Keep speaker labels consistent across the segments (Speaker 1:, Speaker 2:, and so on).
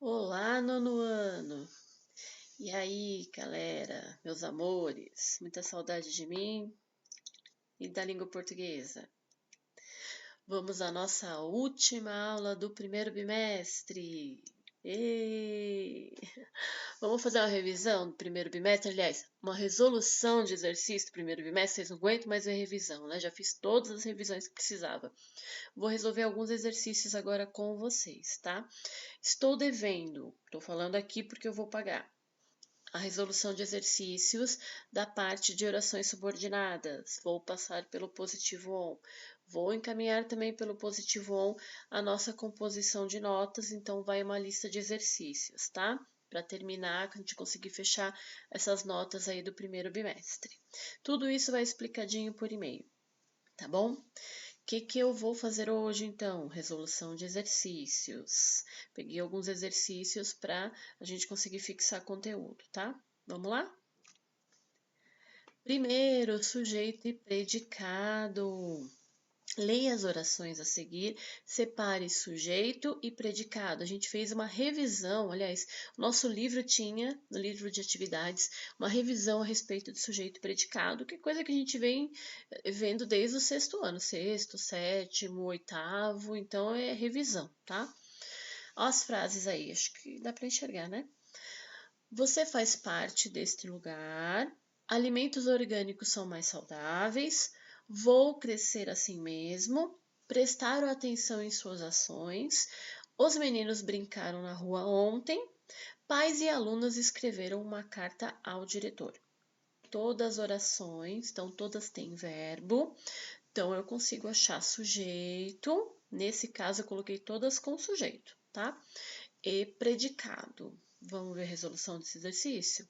Speaker 1: Olá, nono ano! E aí, galera, meus amores, muita saudade de mim e da língua portuguesa. Vamos à nossa última aula do primeiro bimestre. Ei! Vamos fazer uma revisão do primeiro bimestre, aliás, uma resolução de exercício do primeiro bimestre. Vocês não aguentam mais ver revisão, né? Já fiz todas as revisões que precisava. Vou resolver alguns exercícios agora com vocês, tá? Estou devendo, estou falando aqui porque eu vou pagar. A resolução de exercícios da parte de orações subordinadas. Vou passar pelo positivo on. Vou encaminhar também pelo positivo on a nossa composição de notas, então vai uma lista de exercícios, tá? Para terminar, a gente conseguir fechar essas notas aí do primeiro bimestre. Tudo isso vai explicadinho por e-mail, tá bom? O que eu vou fazer hoje, então? Resolução de exercícios. Peguei alguns exercícios para a gente conseguir fixar conteúdo, tá? Vamos lá? Primeiro, sujeito e predicado. Leia as orações a seguir, separe sujeito e predicado. A gente fez uma revisão, aliás, o nosso livro tinha, no livro de atividades, uma revisão a respeito de sujeito e predicado, que é coisa que a gente vem vendo desde o sexto ano, sexto, sétimo, oitavo, então é revisão, tá? Olha as frases aí, acho que dá para enxergar, né? Você faz parte deste lugar, alimentos orgânicos são mais saudáveis, vou crescer assim mesmo, prestaram atenção em suas ações, os meninos brincaram na rua ontem, pais e alunos escreveram uma carta ao diretor. Todas as orações, então todas têm verbo, então eu consigo achar sujeito, nesse caso eu coloquei todas com sujeito, tá? E predicado. Vamos ver a resolução desse exercício?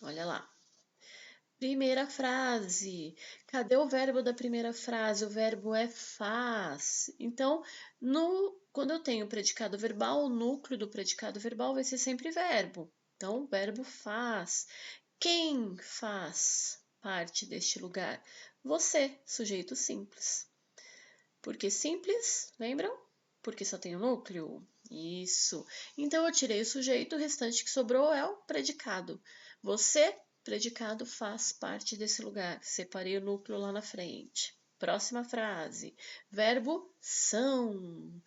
Speaker 1: Olha lá. Primeira frase. Cadê o verbo da primeira frase? O verbo é faz. Então, quando eu tenho predicado verbal, o núcleo do predicado verbal vai ser sempre verbo. Então, o verbo faz. Quem faz parte deste lugar? Você, sujeito simples. Por que simples? Lembram? Porque só tem o núcleo? Isso. Então, eu tirei o sujeito, o restante que sobrou é o predicado. Você, predicado, faz parte desse lugar. Separei o núcleo lá na frente. Próxima frase. Verbo são.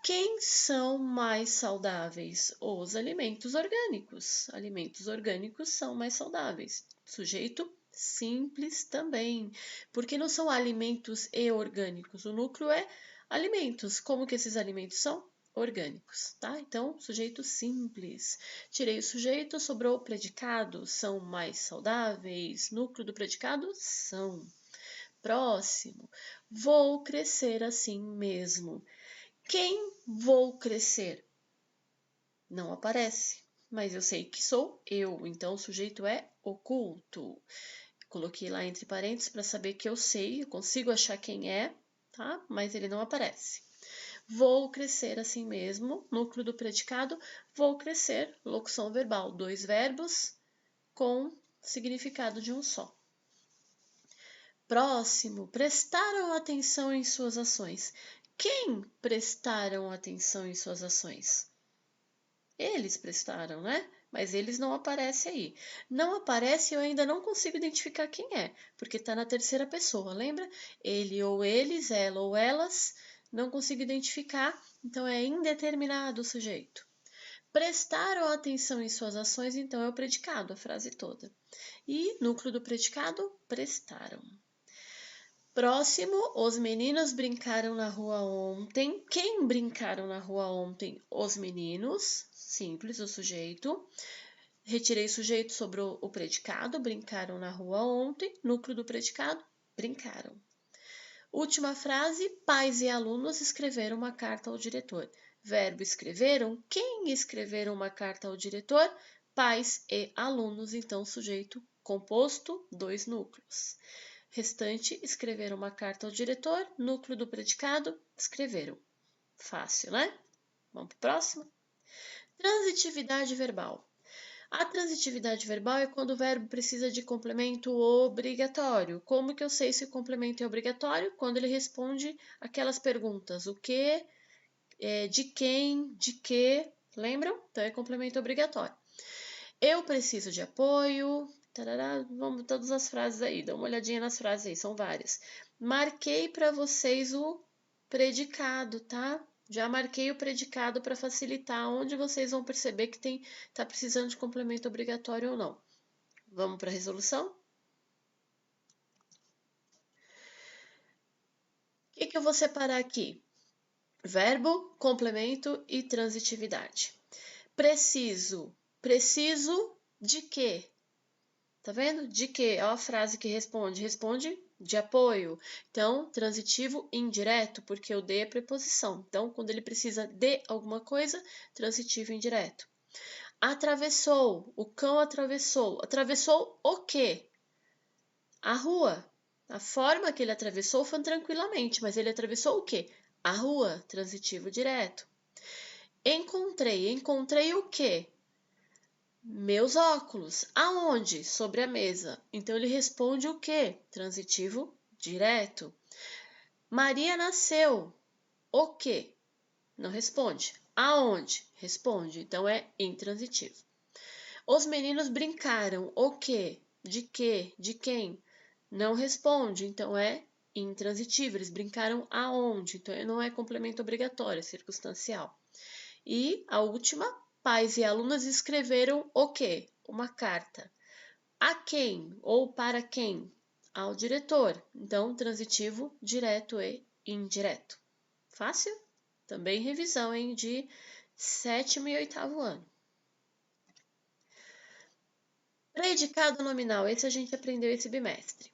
Speaker 1: Quem são mais saudáveis? Os alimentos orgânicos. Alimentos orgânicos são mais saudáveis. Sujeito simples também, porque não são alimentos e orgânicos. O núcleo é alimentos. Como que esses alimentos são? Orgânicos, tá? Então, sujeito simples. Tirei o sujeito, sobrou o predicado. São mais saudáveis. Núcleo do predicado são. Próximo. Vou crescer assim mesmo. Quem vou crescer? Não aparece, mas eu sei que sou eu, então o sujeito é oculto. Coloquei lá entre parênteses para saber que eu sei, eu consigo achar quem é, tá? Mas ele não aparece. Vou crescer assim mesmo, núcleo do predicado, vou crescer, locução verbal, dois verbos com significado de um só. Próximo, prestaram atenção em suas ações. Quem prestaram atenção em suas ações? Eles prestaram, né? Mas eles não aparecem aí. Não aparece e eu ainda não consigo identificar quem é, porque está na terceira pessoa, lembra? Ele ou eles, ela ou elas, não consigo identificar, então é indeterminado o sujeito. Prestaram atenção em suas ações, então é o predicado, a frase toda. E núcleo do predicado, prestaram. Próximo, os meninos brincaram na rua ontem. Quem brincaram na rua ontem? Os meninos. Simples, o sujeito. Retirei o sujeito sobre o predicado. Brincaram na rua ontem. Núcleo do predicado, brincaram. Última frase, pais e alunos escreveram uma carta ao diretor. Verbo escreveram. Quem escreveram uma carta ao diretor? Pais e alunos. Então, sujeito composto, dois núcleos. Restante, escreveram uma carta ao diretor, núcleo do predicado, escreveram. Fácil, né? Vamos para o próximo? Transitividade verbal. A transitividade verbal é quando o verbo precisa de complemento obrigatório. Como que eu sei se o complemento é obrigatório? Quando ele responde aquelas perguntas: o que, de quem, de que, lembram? Então é complemento obrigatório. Eu preciso de apoio, tarará, vamos todas as frases aí, dá uma olhadinha nas frases aí, são várias. Marquei para vocês o predicado, tá? Já marquei o predicado para facilitar onde vocês vão perceber que tá precisando de complemento obrigatório ou não. Vamos para a resolução? O que eu vou separar aqui? Verbo, complemento e transitividade. Preciso de quê? Tá vendo? De quê? Olha a frase que responde. Responde de apoio. Então, transitivo indireto, porque o de é preposição. Então, quando ele precisa de alguma coisa, transitivo indireto. Atravessou. O cão atravessou. Atravessou o quê? A rua. A forma que ele atravessou foi tranquilamente, mas ele atravessou o quê? A rua. Transitivo direto. Encontrei. Encontrei o quê? Meus óculos. Aonde? Sobre a mesa. Então ele responde o quê? Transitivo direto. Maria nasceu. O quê? Não responde. Aonde? Responde. Então é intransitivo. Os meninos brincaram. O quê? De quê? De quem? Não responde. Então é intransitivo. Eles brincaram aonde? Então não é complemento obrigatório, é circunstancial. E a última, pais e alunos escreveram o quê? Uma carta. A quem ou para quem? Ao diretor. Então, transitivo direto e indireto. Fácil? Também revisão, hein? De 7º e 8º ano. Predicado nominal. Esse a gente aprendeu esse bimestre.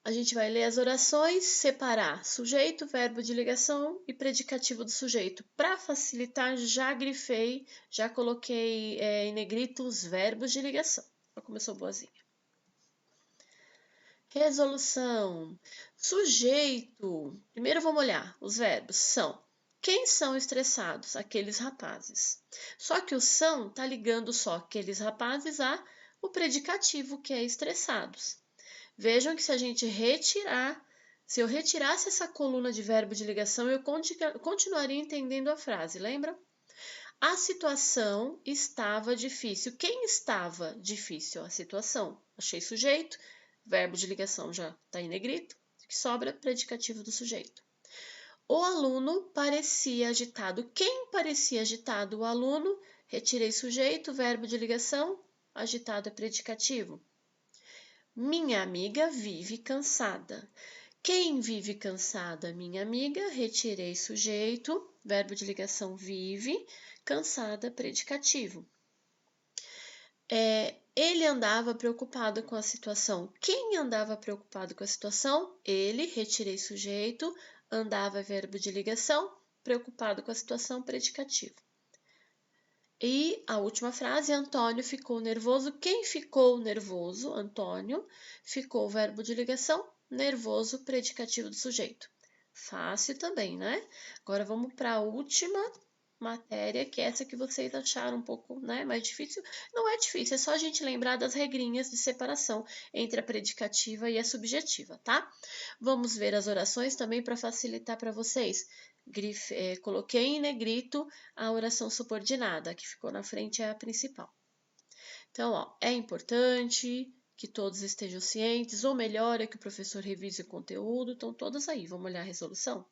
Speaker 1: A gente vai ler as orações, separar sujeito, verbo de ligação e predicativo do sujeito. Para facilitar, já grifei, já coloquei em negrito os verbos de ligação. Olha como eu sou boazinha. Resolução. Sujeito. Primeiro vamos olhar. Os verbos são. Quem são estressados? Aqueles rapazes. Só que o são está ligando só aqueles rapazes a o predicativo, que é estressados. Vejam que se a gente se eu retirasse essa coluna de verbo de ligação, eu continuaria entendendo a frase, lembra? A situação estava difícil. Quem estava difícil? A situação. Achei sujeito, verbo de ligação já está em negrito, que sobra predicativo do sujeito. O aluno parecia agitado. Quem parecia agitado? O aluno. Retirei sujeito, verbo de ligação, agitado é predicativo. Minha amiga vive cansada. Quem vive cansada? Minha amiga. Retirei sujeito, verbo de ligação vive, cansada, predicativo. Ele andava preocupado com a situação. Quem andava preocupado com a situação? Ele. Retirei sujeito, andava, verbo de ligação, preocupado com a situação, predicativo. E a última frase, Antônio ficou nervoso. Quem ficou nervoso? Antônio. Ficou verbo de ligação, nervoso, predicativo do sujeito. Fácil também, né? Agora vamos para a última matéria, que é essa que vocês acharam um pouco, né, mais difícil. Não é difícil, é só a gente lembrar das regrinhas de separação entre a predicativa e a subjetiva, tá? Vamos ver as orações também para facilitar para vocês. Coloquei em negrito a oração subordinada, que ficou na frente é a principal. Então, ó, é importante que todos estejam cientes, ou melhor, é que o professor revise o conteúdo, estão todas aí. Vamos olhar a resolução?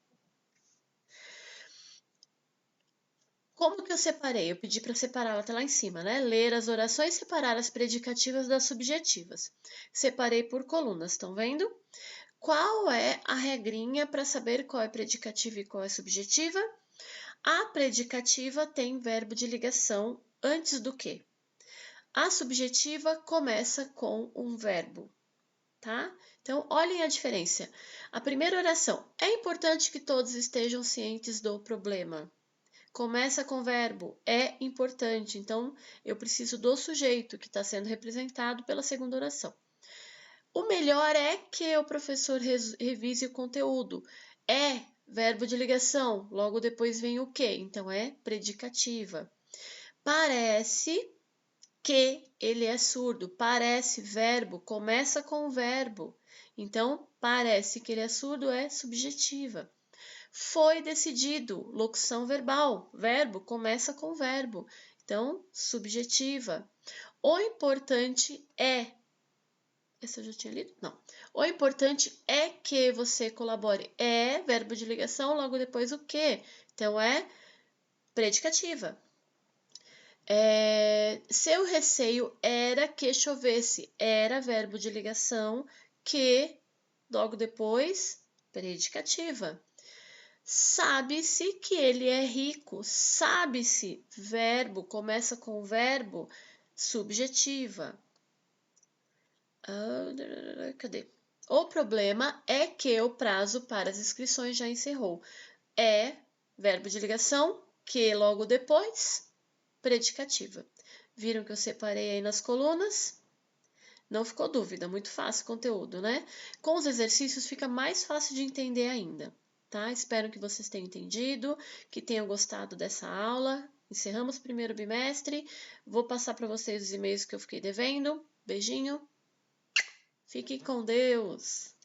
Speaker 1: Como que eu separei? Eu pedi para separar, até lá em cima, né? Ler as orações e separar as predicativas das subjetivas. Separei por colunas, estão vendo? Qual é a regrinha para saber qual é predicativa e qual é subjetiva? A predicativa tem verbo de ligação antes do que. A subjetiva começa com um verbo, tá? Então, olhem a diferença. A primeira oração, é importante que todos estejam cientes do problema. Começa com verbo, é importante, então eu preciso do sujeito que está sendo representado pela segunda oração. O melhor é que o professor revise o conteúdo. É verbo de ligação, logo depois vem o que, então é predicativa. Parece que ele é surdo, parece verbo, começa com o verbo, então parece que ele é surdo é subjetiva. Foi decidido, locução verbal, verbo começa com verbo, então subjetiva. O importante é. Essa eu já tinha lido? Não. O importante é que você colabore. É verbo de ligação, logo depois o que? Então é predicativa. Seu receio era que chovesse. Era verbo de ligação que, logo depois, predicativa. Sabe-se que ele é rico. Sabe-se, verbo, começa com verbo, subjetiva. Cadê? O problema é que o prazo para as inscrições já encerrou. É verbo de ligação, que logo depois, predicativa. Viram que eu separei aí nas colunas? Não ficou dúvida, muito fácil o conteúdo, né? Com os exercícios fica mais fácil de entender ainda, tá? Espero que vocês tenham entendido, que tenham gostado dessa aula. Encerramos o primeiro bimestre. Vou passar para vocês os e-mails que eu fiquei devendo. Beijinho. Fiquem com Deus!